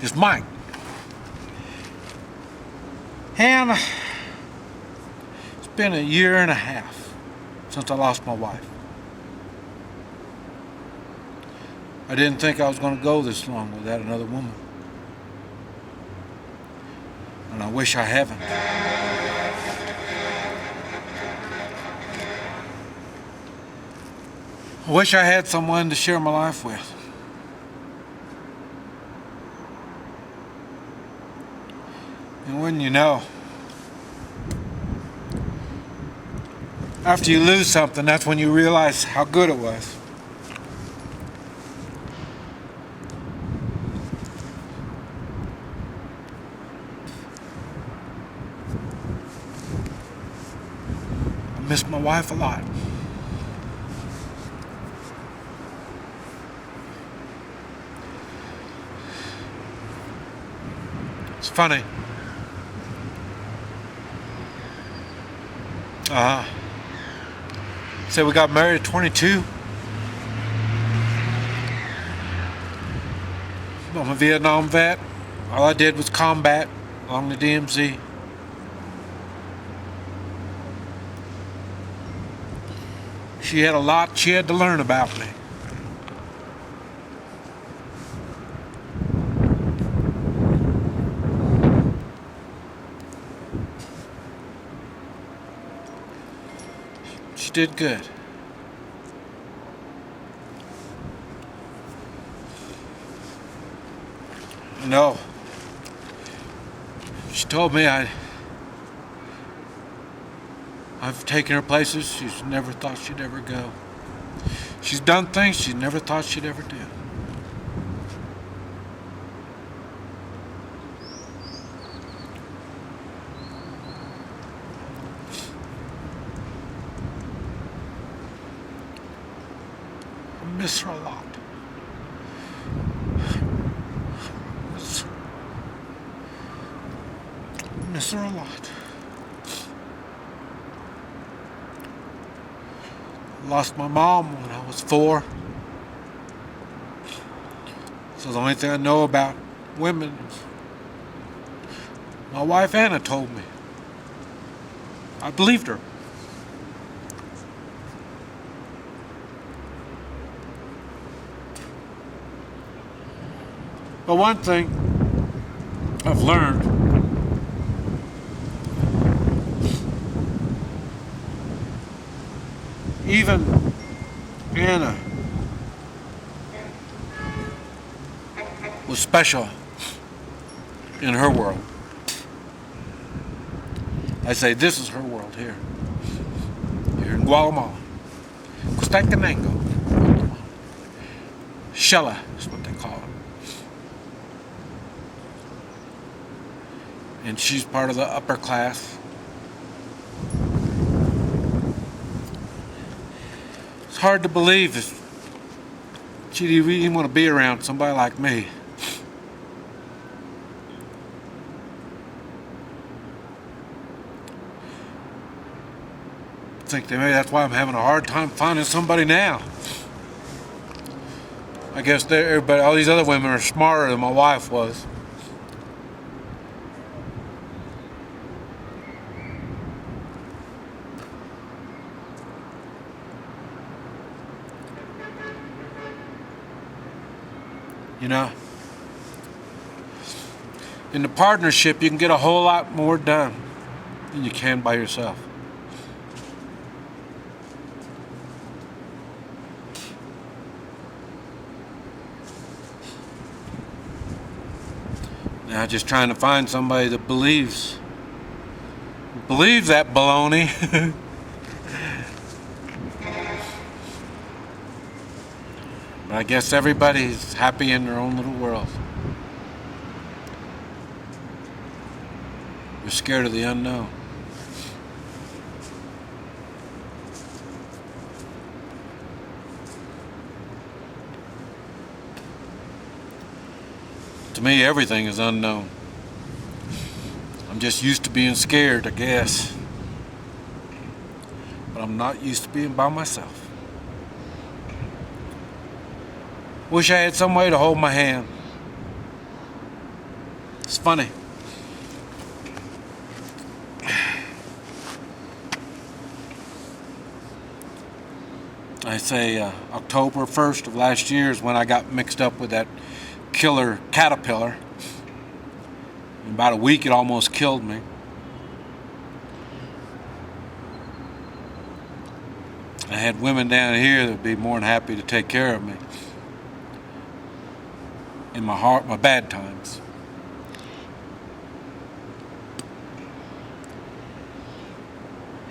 is Mike. And it's been a year and a half since I lost my wife. I didn't think I was going to go this long without another woman. And I wish I haven't. I wish I had someone to share my life with. And when you know, after you lose something, that's when you realize how good it was. I miss my wife a lot. It's funny. So we got married at 22. I'm a Vietnam vet. All I did was combat along the DMZ. She had a lot she had to learn about me. She did good. No. She told me I've taken her places she's never thought she'd ever go. She's done things she never thought she'd ever do. I miss her a lot. Miss her a lot. Lost my mom when I was 4. So the only thing I know about women is my wife Anna told me. I believed her. But one thing I've learned, even Anna was special in her world. I say this is her world here in Guatemala. Costacanango. Shella is what they call it. And she's part of the upper class. It's hard to believe if she'd even want to be around somebody like me. I think that maybe that's why I'm having a hard time finding somebody now. I guess everybody, all these other women are smarter than my wife was. You know, in the partnership, you can get a whole lot more done than you can by yourself. Now, just trying to find somebody that believes that baloney. But I guess everybody's happy in their own little world. You're scared of the unknown. To me, everything is unknown. I'm just used to being scared, I guess. But I'm not used to being by myself. Wish I had some way to hold my hand. It's funny. I say October 1st of last year is when I got mixed up with that killer caterpillar. In about a week it almost killed me. I had women down here that would be more than happy to take care of me in my bad times.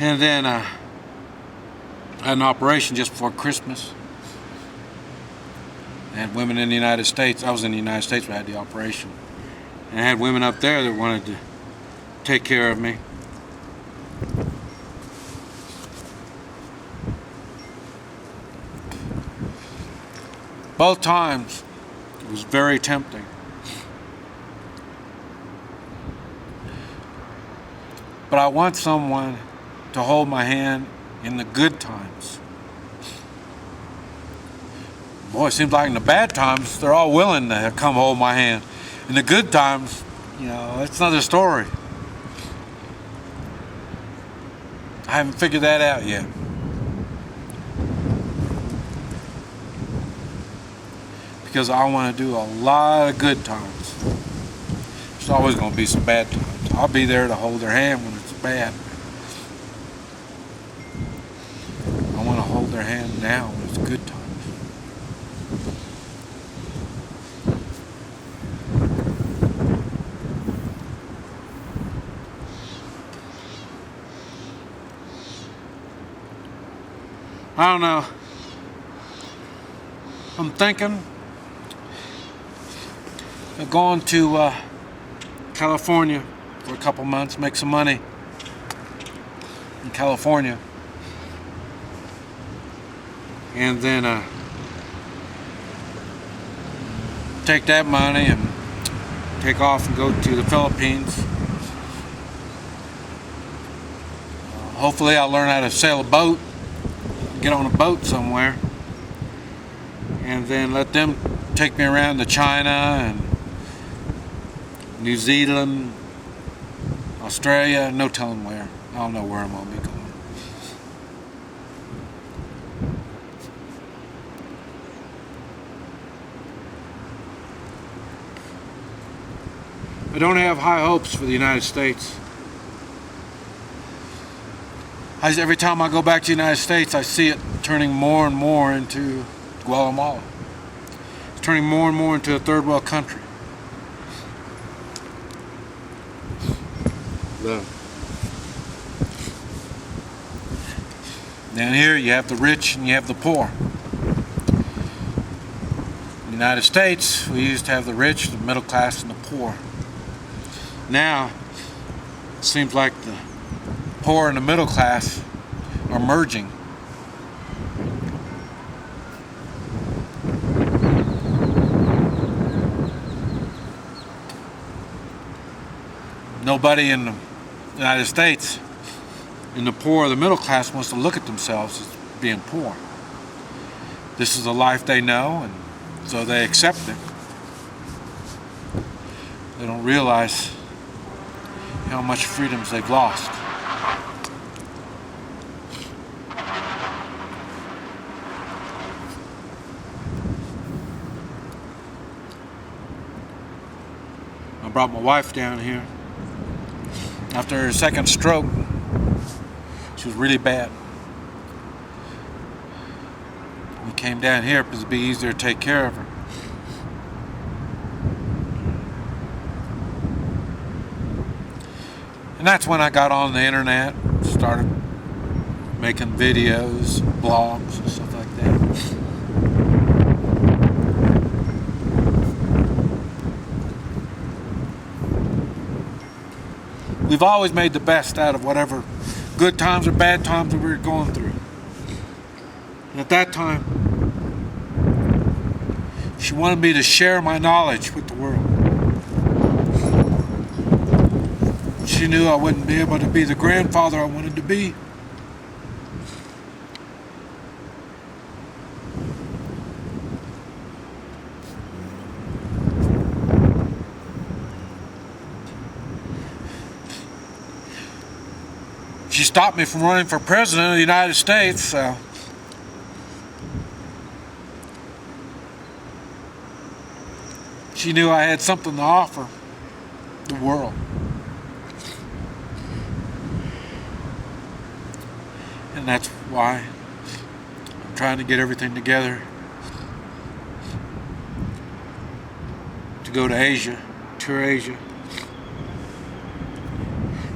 And then I had an operation just before Christmas. I had women in the United States. I was in the United States when I had the operation. And I had women up there that wanted to take care of me. Both times it was very tempting. But I want someone to hold my hand in the good times. Boy, it seems like in the bad times, they're all willing to come hold my hand. In the good times, it's another story. I haven't figured that out yet. Because I want to do a lot of good times. There's always going to be some bad times. I'll be there to hold their hand when it's bad. I want to hold their hand now when it's good times. I don't know. I'm thinking of going to California for a couple months, make some money in California. And then take that money and take off and go to the Philippines. Hopefully I'll learn how to sail a boat, get on a boat somewhere, and then let them take me around to China and New Zealand, Australia, no telling where. I don't know where I'm going to be going. I don't have high hopes for the United States. Every time I go back to the United States, I see it turning more and more into Guatemala. It's turning more and more into a third world country. Down here you have the rich and you have the poor. In the United States, we used to have the rich, the middle class, and the poor. Now, it seems like the poor and the middle class are merging. Nobody in the United States, in the poor or the middle class, wants to look at themselves as being poor. This is the life they know, and so they accept it. They don't realize how much freedoms they've lost. I brought my wife down here. After her second stroke, she was really bad. We came down here because it'd be easier to take care of her. And that's when I got on the internet, started making videos, blogs, and stuff like that. We've always made the best out of whatever good times or bad times that we were going through. And at that time, she wanted me to share my knowledge with the world. She knew I wouldn't be able to be the grandfather I wanted to be. she stopped me from running for president of the United States, so she knew I had something to offer the world. And that's why I'm trying to get everything together to go to Asia, tour Asia.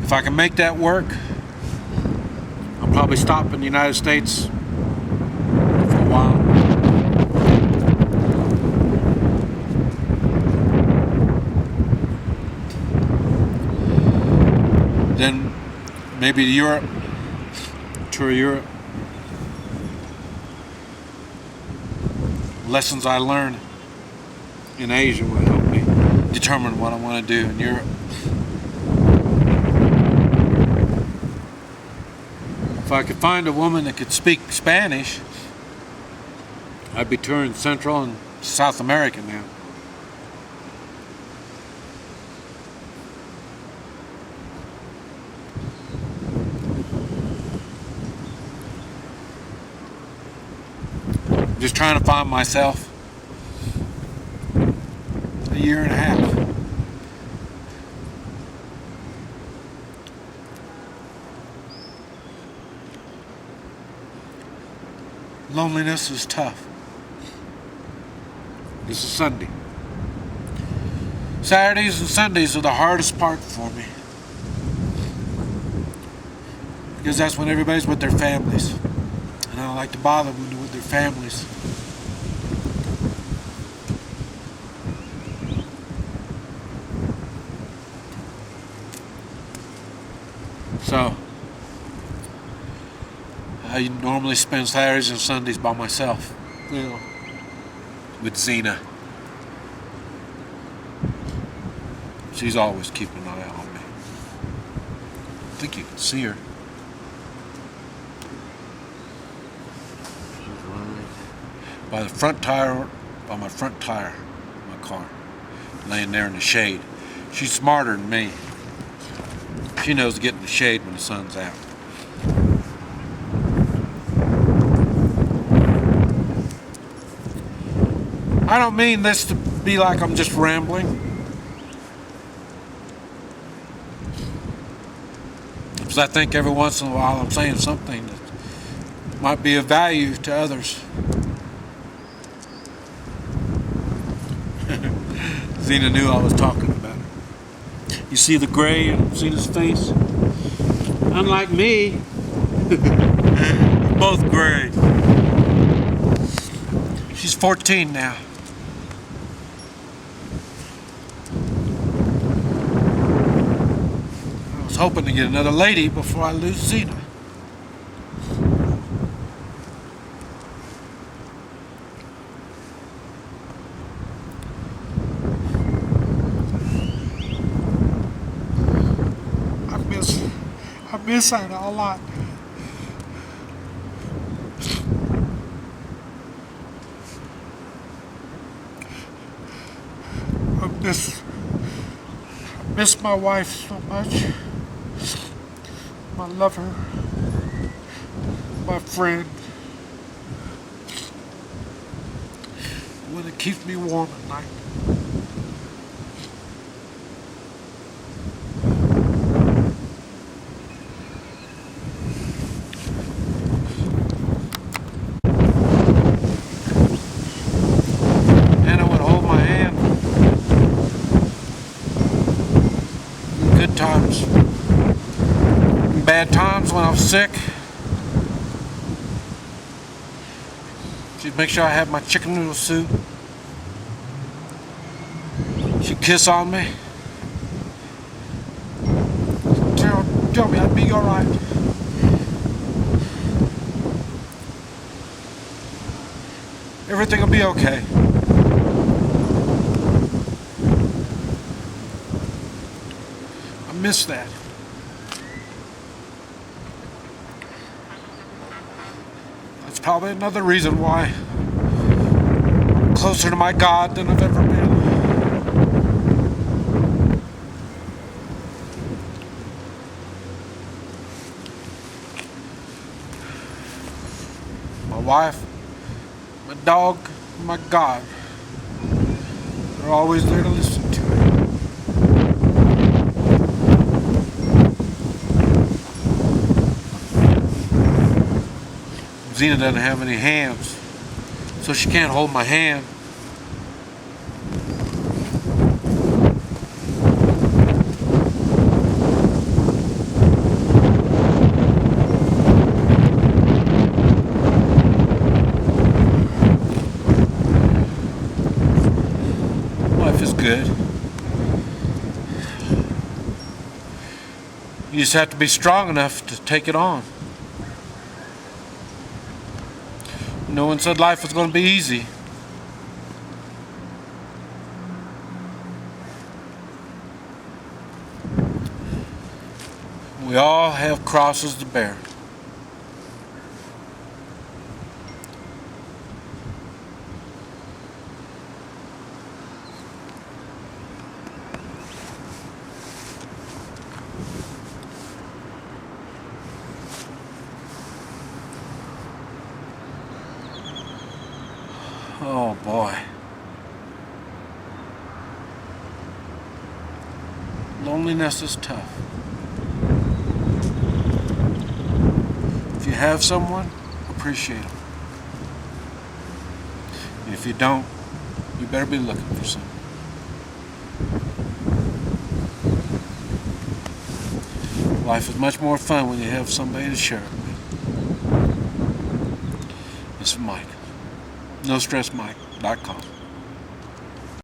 If I can make that work, I'll probably stop in the United States for a while. Then maybe to Europe, tour Europe. Lessons I learned in Asia will help me determine what I want to do in Europe. If I could find a woman that could speak Spanish, I'd be touring Central and South America now. Just trying to find myself. A year and a half. Loneliness is tough. This is Sunday. Saturdays and Sundays are the hardest part for me, because that's when everybody's with their families, and I don't like to bother them with their families. So I normally spend Saturdays and Sundays by myself, with Zena. She's always keeping an eye on me. I think you can see her. She's right by the front tire, by my front tire of my car, laying there in the shade. She's smarter than me. She knows to get in the shade when the sun's out. I don't mean this to be like I'm just rambling, because I think every once in a while I'm saying something that might be of value to others. Zena knew I was talking about her. You see the gray in Zena's face? Unlike me, both gray. She's 14 now. I was hoping to get another lady before I lose Zena. I miss Zena a lot. I miss my wife so much. My lover, my friend, when it keeps me warm at night. Anna would hold my hand in good times. Bad times when I was sick. She'd make sure I had my chicken noodle soup. She'd kiss on me. Tell me I'd be alright. Everything will be okay. I miss that. That's probably another reason why I'm closer to my God than I've ever been. wife, my dog, my God. They're always there to listen to me. Zena doesn't have any hands, so she can't hold my hand. Life is good. You just have to be strong enough to take it on. No one said life was going to be easy. We all have crosses to bear. Oh boy. Loneliness is tough. If you have someone, appreciate them. And if you don't, you better be looking for someone. Life is much more fun when you have somebody to share it with. This is Mike. NoStressMike.com.